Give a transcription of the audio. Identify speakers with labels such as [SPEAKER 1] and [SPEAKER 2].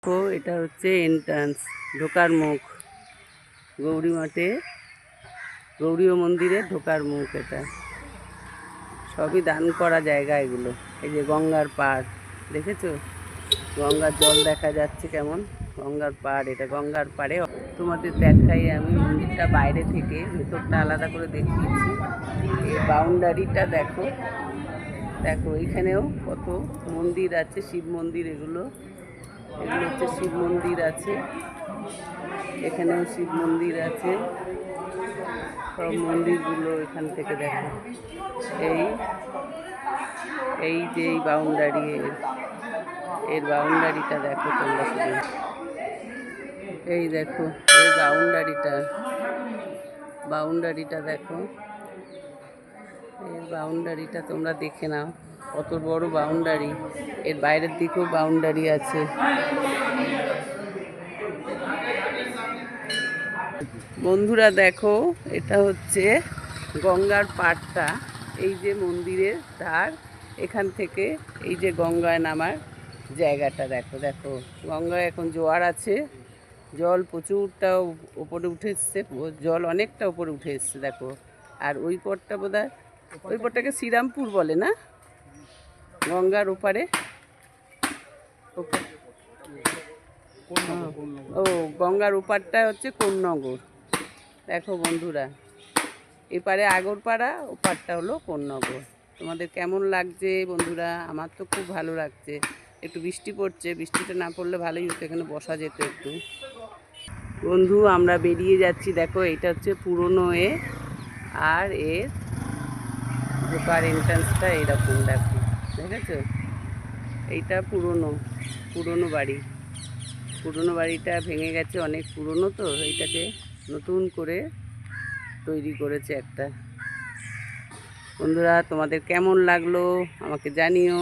[SPEAKER 1] দেখো এটা হচ্ছে এন্ট্রান্স, ঢোকার মুখ। গৌরী মঠে, গৌরীয় মন্দিরে ঢোকার মুখ। এটা সবই দান করা জায়গা এগুলো। এই যে গঙ্গার পাড়, দেখেছো? গঙ্গার জল দেখা যাচ্ছে কেমন। গঙ্গার পাড়, এটা গঙ্গার পাড়ে। তোমাদের দেখাই আমি মন্দিরটা বাইরে থেকে, ভেতরটা আলাদা করে দেখিয়েছি। এই বাউন্ডারিটা দেখো, দেখো এখানেও কত মন্দির আছে, শিব মন্দির। এগুলো এগুলো হচ্ছে শিব মন্দির আছে। এখানেও শিব মন্দির আছে। সব মন্দিরগুলো এখান থেকে দেখো। এই এই যে এই বাউন্ডারি, এর বাউন্ডারিটা দেখো তোমরা শুধু। এই দেখো এই বাউন্ডারিটা দেখো। এর বাউন্ডারিটা তোমরা দেখে নাও, কত বড় বাউন্ডারি। এর বাইরের দিকেও বাউন্ডারি আছে। বন্ধুরা দেখো, এটা হচ্ছে গঙ্গার পাড়টা। এই যে মন্দিরের ধার, এখান থেকে এই যে গঙ্গায় নামার জায়গাটা দেখো। দেখো গঙ্গায় এখন জোয়ার আছে, জল প্রচুরটা উপরে উঠে এসছে, জল অনেকটা উপরে উঠে এসছে দেখো। আর ওই পথটা বোধহয়, ওই পথটাকে শ্রীরামপুর বলে না, গঙ্গার ওপারে। ও, গঙ্গার ওপারটা হচ্ছে কোন্নগর। দেখো বন্ধুরা, এপারে আগরপাড়া, ওপারটা হলো কোন্নগর। তোমাদের কেমন লাগছে বন্ধুরা? আমার তো খুব ভালো লাগছে। একটু বৃষ্টি পড়ছে, বৃষ্টিটা না পড়লে ভালোই হতো, এখানে বসা যেত একটু। বন্ধু আমরা বেরিয়ে যাচ্ছি। দেখো এটা হচ্ছে পুরনো আর এর ঢোকার এন্ট্রান্সটা এরকম দেখো, দেখেছো? এইটা পুরনো বাড়ি। পুরনো বাড়িটা ভেঙে গেছে, অনেক পুরনো তো, এইটাকে নতুন করে তৈরি করেছে একটা। বন্ধুরা তোমাদের কেমন লাগলো আমাকে জানিও।